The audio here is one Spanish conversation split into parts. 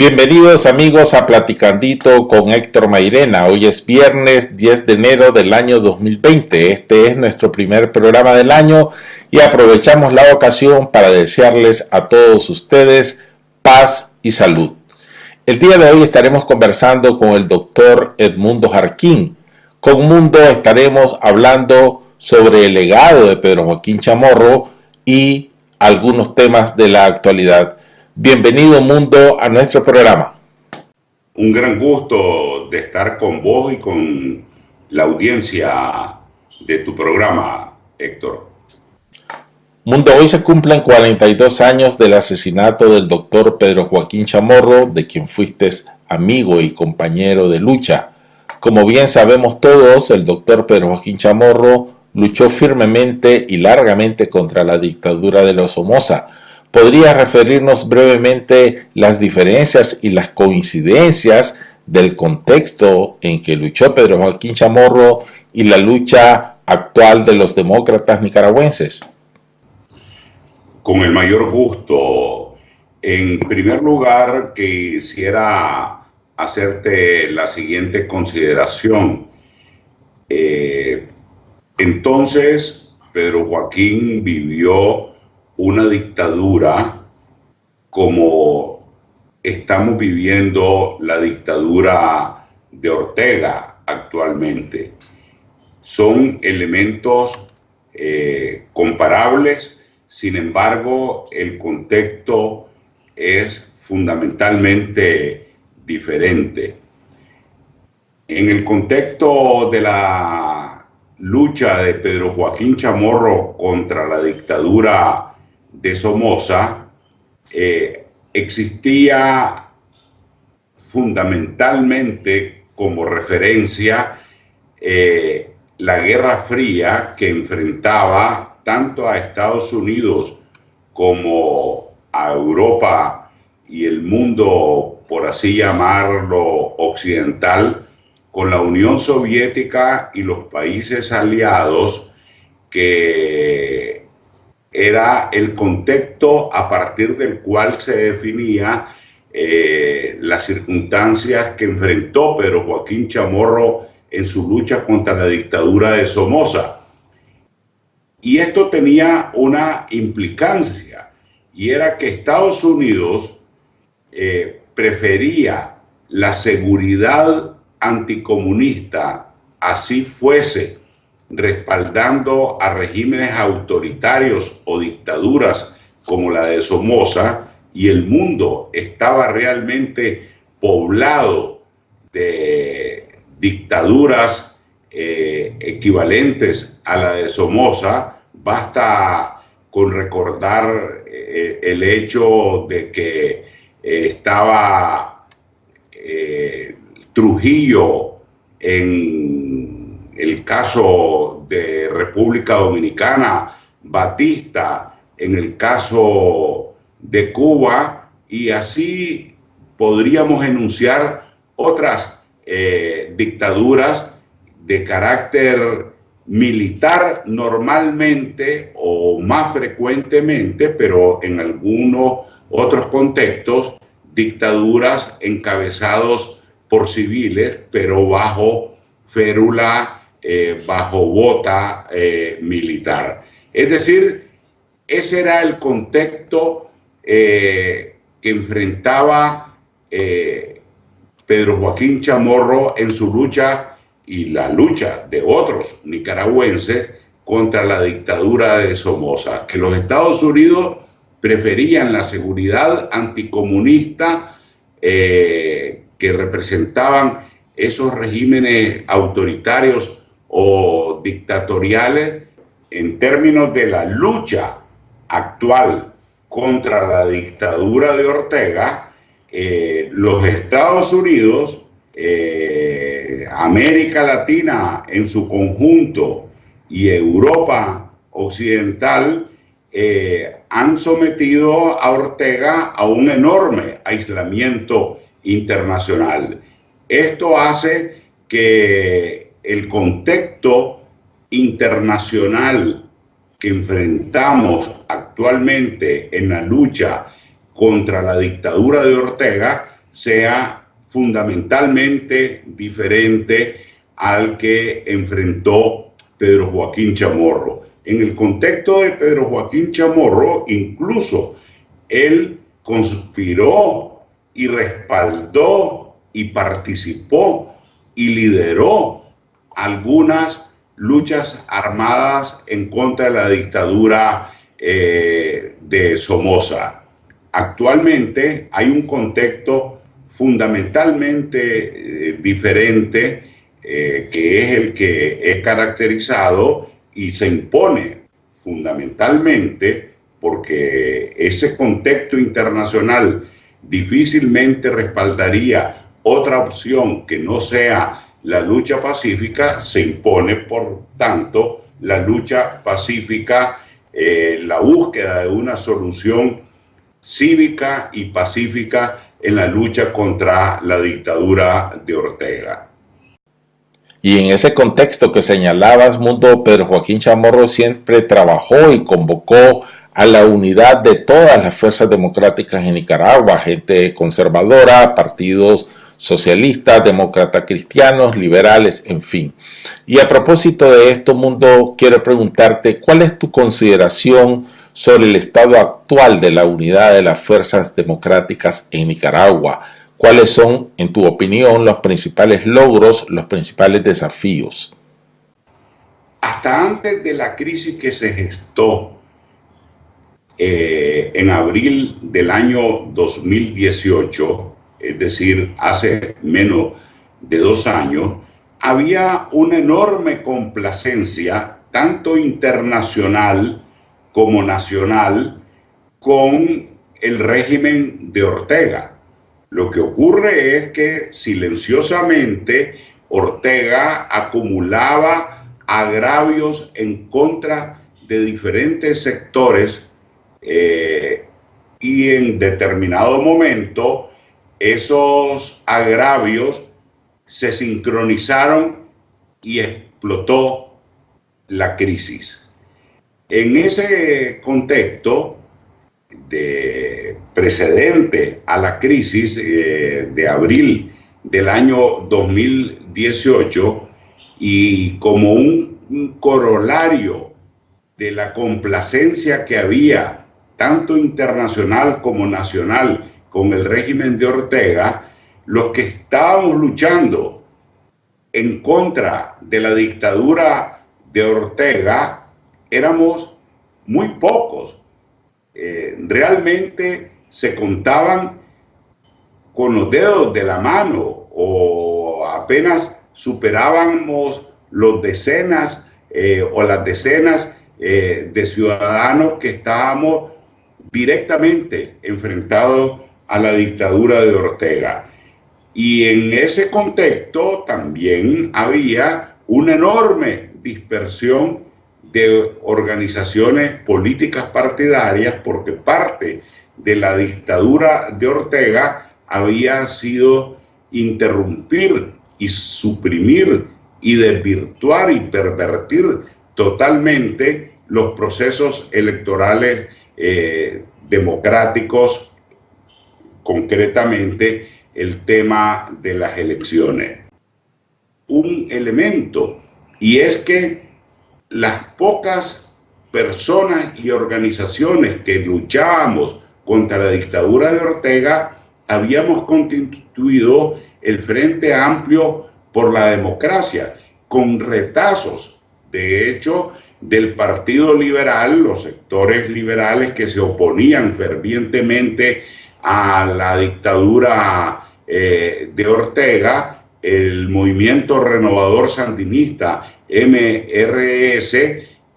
Bienvenidos amigos a Platicandito con Héctor Mairena. Hoy es viernes 10 de enero del año 2020. Este es nuestro primer programa del año y aprovechamos la ocasión para desearles a todos ustedes paz y salud. El día de hoy estaremos conversando con el doctor Edmundo Jarquín. Con Mundo estaremos hablando sobre el legado de Pedro Joaquín Chamorro y algunos temas de la actualidad. Bienvenido Mundo a nuestro programa. Un gran gusto de estar con vos y con la audiencia de tu programa, Héctor. Mundo, hoy se cumplen 42 años del asesinato del doctor Pedro Joaquín Chamorro, de quien fuiste amigo y compañero de lucha. Como bien sabemos todos, el doctor Pedro Joaquín Chamorro luchó firmemente y largamente contra la dictadura de los Somoza. ¿Podría referirnos brevemente las diferencias y las coincidencias del contexto en que luchó Pedro Joaquín Chamorro y la lucha actual de los demócratas nicaragüenses? Con el mayor gusto. En primer lugar, quisiera hacerte la siguiente consideración. Entonces, Pedro Joaquín vivió una dictadura como estamos viviendo la dictadura de Ortega actualmente. Son elementos comparables, sin embargo, el contexto es fundamentalmente diferente. En el contexto de la lucha de Pedro Joaquín Chamorro contra la dictadura de Somoza, existía fundamentalmente como referencia la Guerra Fría que enfrentaba tanto a Estados Unidos como a Europa y el mundo, por así llamarlo, occidental, con la Unión Soviética y los países aliados, que era el contexto a partir del cual se definía las circunstancias que enfrentó Pedro Joaquín Chamorro en su lucha contra la dictadura de Somoza. Y esto tenía una implicancia, y era que Estados Unidos prefería la seguridad anticomunista, así fuese, respaldando a regímenes autoritarios o dictaduras como la de Somoza, y el mundo estaba realmente poblado de dictaduras equivalentes a la de Somoza. Basta con recordar el hecho de que estaba Trujillo en el caso de República Dominicana, Batista en el caso de Cuba, y así podríamos enunciar otras dictaduras de carácter militar normalmente o más frecuentemente, pero en algunos otros contextos, dictaduras encabezados por civiles, pero bajo férula, bajo bota militar. Es decir, ese era el contexto que enfrentaba Pedro Joaquín Chamorro en su lucha y la lucha de otros nicaragüenses contra la dictadura de Somoza, que los Estados Unidos preferían la seguridad anticomunista que representaban esos regímenes autoritarios o dictatoriales. En términos de la lucha actual contra la dictadura de Ortega, los Estados Unidos, América Latina en su conjunto y Europa Occidental han sometido a Ortega a un enorme aislamiento internacional. Esto hace que el contexto internacional que enfrentamos actualmente en la lucha contra la dictadura de Ortega sea fundamentalmente diferente al que enfrentó Pedro Joaquín Chamorro. En el contexto de Pedro Joaquín Chamorro, incluso él conspiró y respaldó y participó y lideró algunas luchas armadas en contra de la dictadura de Somoza. Actualmente hay un contexto fundamentalmente diferente, que es el que es caracterizado y se impone fundamentalmente porque ese contexto internacional difícilmente respaldaría otra opción que no sea la lucha pacífica. Se impone, por tanto, la lucha pacífica, la búsqueda de una solución cívica y pacífica en la lucha contra la dictadura de Ortega. Y en ese contexto que señalabas, Mundo, Pedro Joaquín Chamorro siempre trabajó y convocó a la unidad de todas las fuerzas democráticas en Nicaragua, gente conservadora, partidos socialistas, demócratas cristianos, liberales, en fin. Y a propósito de esto, Mundo, quiero preguntarte, ¿cuál es tu consideración sobre el estado actual de la unidad de las fuerzas democráticas en Nicaragua? ¿Cuáles son, en tu opinión, los principales logros, los principales desafíos? Hasta antes de la crisis que se gestó en abril del año 2018, es decir, hace menos de 2 años, había una enorme complacencia, tanto internacional como nacional, con el régimen de Ortega. Lo que ocurre es que silenciosamente Ortega acumulaba agravios en contra de diferentes sectores y en determinado momento esos agravios se sincronizaron y explotó la crisis. En ese contexto de precedente a la crisis de abril del año 2018, y como un corolario de la complacencia que había tanto internacional como nacional con el régimen de Ortega, los que estábamos luchando en contra de la dictadura de Ortega éramos muy pocos. Realmente se contaban con los dedos de la mano, o apenas superábamos los decenas o las decenas de ciudadanos que estábamos directamente enfrentados a la dictadura de Ortega. Y en ese contexto también había una enorme dispersión de organizaciones políticas partidarias, porque parte de la dictadura de Ortega había sido interrumpir y suprimir y desvirtuar y pervertir totalmente los procesos electorales democráticos, concretamente el tema de las elecciones. Un elemento, y es que las pocas personas y organizaciones que luchábamos contra la dictadura de Ortega habíamos constituido el Frente Amplio por la Democracia, con retazos, de hecho, del Partido Liberal, los sectores liberales que se oponían fervientemente a la dictadura de Ortega, el Movimiento Renovador Sandinista, MRS,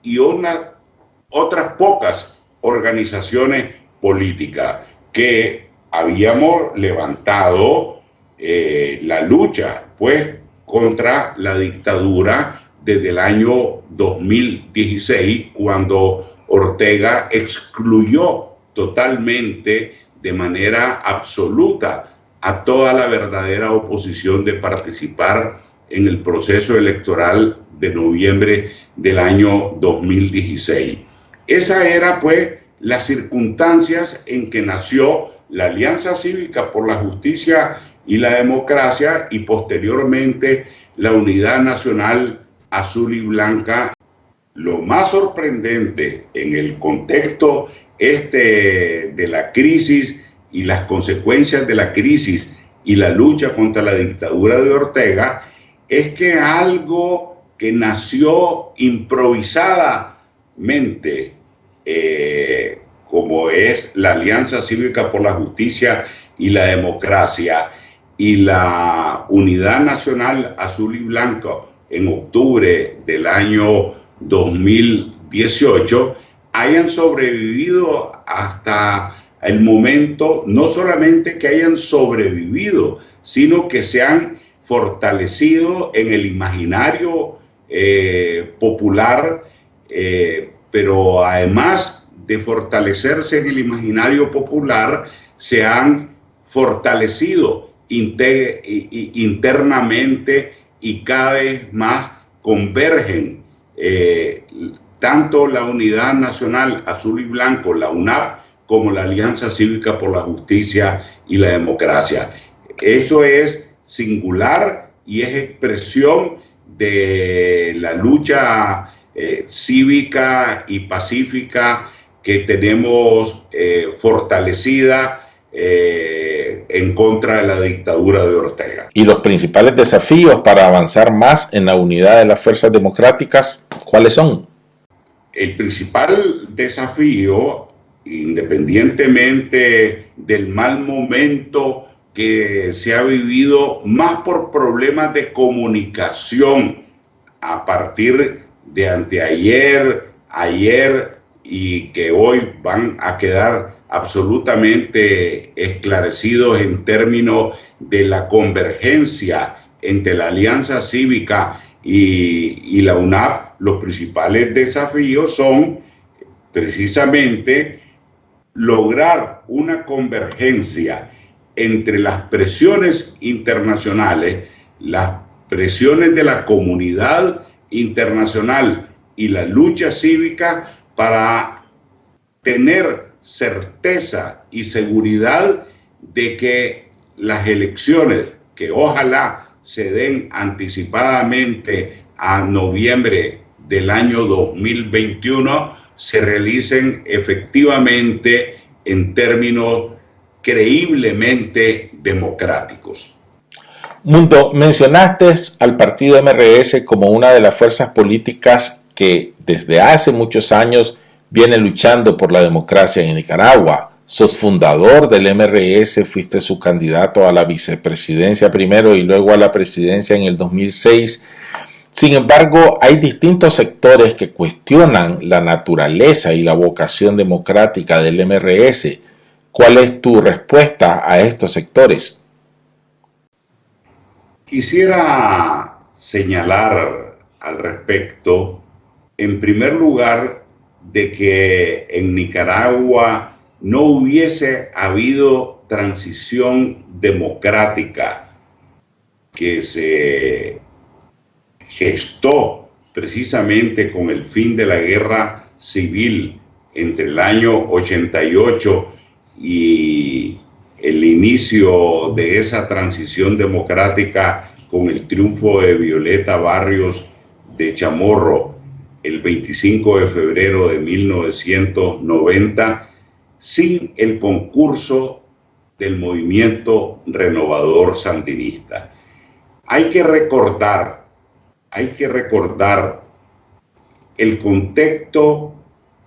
y otras pocas organizaciones políticas que habíamos levantado la lucha, pues, contra la dictadura desde el año 2016, cuando Ortega excluyó totalmente, de manera absoluta, a toda la verdadera oposición de participar en el proceso electoral de noviembre del año 2016. Esa era, pues, las circunstancias en que nació la Alianza Cívica por la Justicia y la Democracia y posteriormente la Unidad Nacional Azul y Blanca. Lo más sorprendente en el contexto de la crisis y las consecuencias de la crisis y la lucha contra la dictadura de Ortega es que algo que nació improvisadamente, como es la Alianza Cívica por la Justicia y la Democracia y la Unidad Nacional Azul y Blanco en octubre del año 2018, hayan sobrevivido hasta el momento, no solamente que hayan sobrevivido, sino que se han fortalecido en el imaginario popular, pero además de fortalecerse en el imaginario popular, se han fortalecido internamente y cada vez más convergen tanto la Unidad Nacional Azul y Blanco, la UNAP, como la Alianza Cívica por la Justicia y la Democracia. Eso es singular y es expresión de la lucha cívica y pacífica que tenemos fortalecida en contra de la dictadura de Ortega. ¿Y los principales desafíos para avanzar más en la unidad de las fuerzas democráticas, cuáles son? El principal desafío, independientemente del mal momento que se ha vivido, más por problemas de comunicación a partir de anteayer, ayer y que hoy van a quedar absolutamente esclarecidos en términos de la convergencia entre la Alianza Cívica y la UNAP. Los principales desafíos son precisamente lograr una convergencia entre las presiones internacionales, las presiones de la comunidad internacional y la lucha cívica para tener certeza y seguridad de que las elecciones, que ojalá se den anticipadamente a noviembre del año 2021, se realicen efectivamente en términos creíblemente democráticos. Mundo, mencionaste al partido MRS como una de las fuerzas políticas que desde hace muchos años viene luchando por la democracia en Nicaragua. Sos fundador del MRS, fuiste su candidato a la vicepresidencia primero y luego a la presidencia en el 2006. Sin embargo, hay distintos sectores que cuestionan la naturaleza y la vocación democrática del MRS. ¿Cuál es tu respuesta a estos sectores? Quisiera señalar al respecto, en primer lugar, de que en Nicaragua no hubiese habido transición democrática que se gestó precisamente con el fin de la guerra civil entre el año 88 y el inicio de esa transición democrática con el triunfo de Violeta Barrios de Chamorro el 25 de febrero de 1990, sin el concurso del movimiento renovador sandinista. Hay que recordar el contexto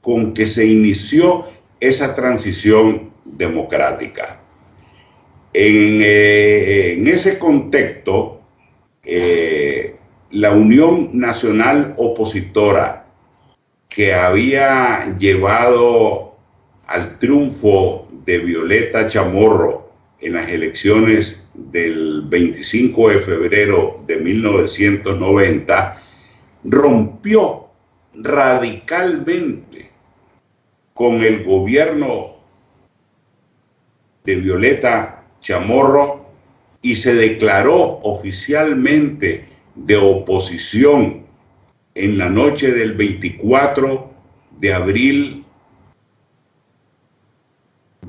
con que se inició esa transición democrática. En ese contexto, la Unión Nacional Opositora, que había llevado al triunfo de Violeta Chamorro en las elecciones del 25 de febrero de 1990, rompió radicalmente con el gobierno de Violeta Chamorro y se declaró oficialmente de oposición en la noche del 24 de abril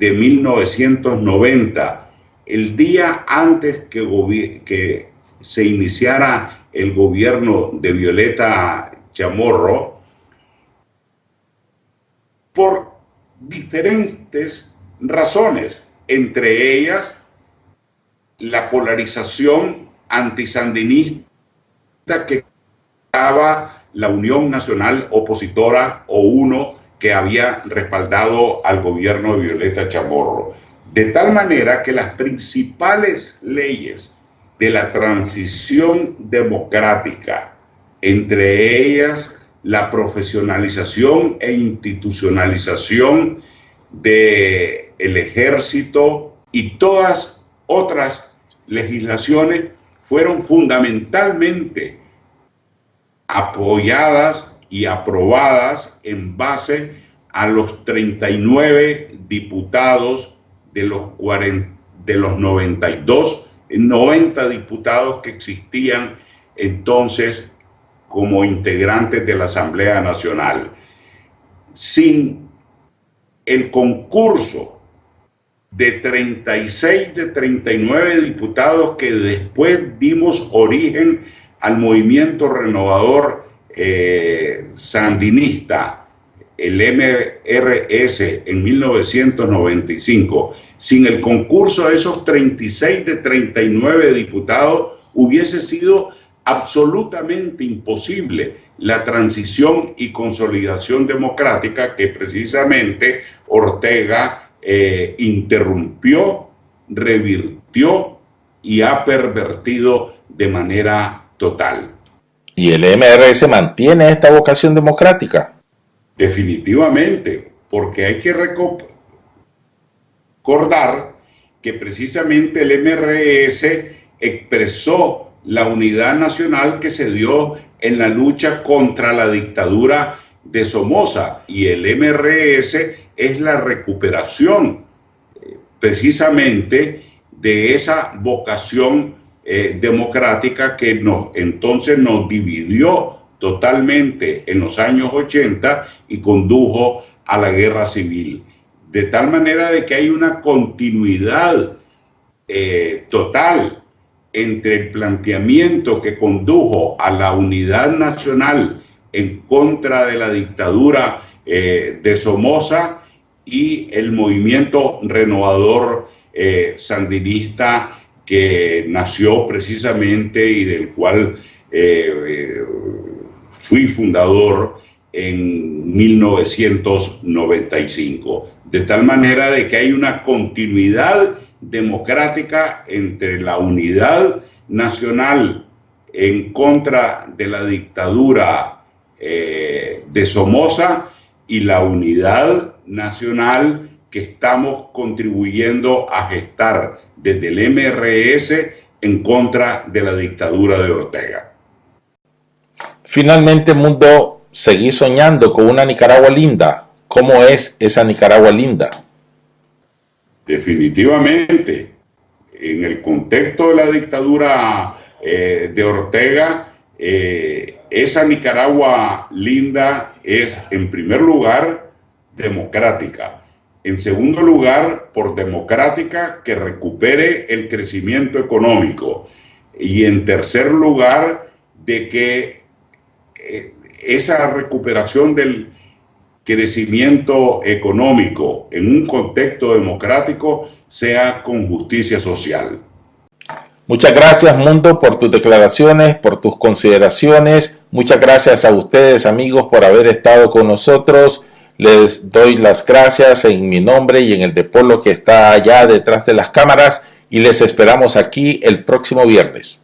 de 1990, el día antes que se iniciara el gobierno de Violeta Chamorro, por diferentes razones, entre ellas la polarización antisandinista que estaba la Unión Nacional Opositora o UNO, que había respaldado al gobierno de Violeta Chamorro. De tal manera que las principales leyes de la transición democrática, entre ellas la profesionalización e institucionalización del ejército y todas otras legislaciones, fueron fundamentalmente apoyadas y aprobadas en base a los 39 diputados de los 90 diputados que existían entonces como integrantes de la Asamblea Nacional. Sin el concurso de 36 de 39 diputados que después dimos origen al movimiento renovador sandinista, el MRS, en 1995, sin el concurso de esos 36 de 39 diputados, hubiese sido absolutamente imposible la transición y consolidación democrática que precisamente Ortega interrumpió, revirtió y ha pervertido de manera total. ¿Y el MRS mantiene esta vocación democrática? Definitivamente, porque hay que recordar que precisamente el MRS expresó la unidad nacional que se dio en la lucha contra la dictadura de Somoza, y el MRS es la recuperación precisamente de esa vocación democrática que entonces nos dividió totalmente en los años 80 y condujo a la guerra civil. De tal manera de que hay una continuidad total entre el planteamiento que condujo a la unidad nacional en contra de la dictadura de Somoza y el movimiento renovador sandinista que nació precisamente y del cual fui fundador en 1995. De tal manera de que hay una continuidad democrática entre la unidad nacional en contra de la dictadura de Somoza y la unidad nacional que estamos contribuyendo a gestar desde el MRS en contra de la dictadura de Ortega. Finalmente, Mundo, seguí soñando con una Nicaragua linda. ¿Cómo es esa Nicaragua linda? Definitivamente, en el contexto de la dictadura de Ortega, esa Nicaragua linda es, en primer lugar, democrática. En segundo lugar, por democrática, que recupere el crecimiento económico. Y en tercer lugar, de que esa recuperación del crecimiento económico en un contexto democrático sea con justicia social. Muchas gracias, Mundo, por tus declaraciones, por tus consideraciones. Muchas gracias a ustedes, amigos, por haber estado con nosotros. Les doy las gracias en mi nombre y en el de Polo, que está allá detrás de las cámaras, y les esperamos aquí el próximo viernes.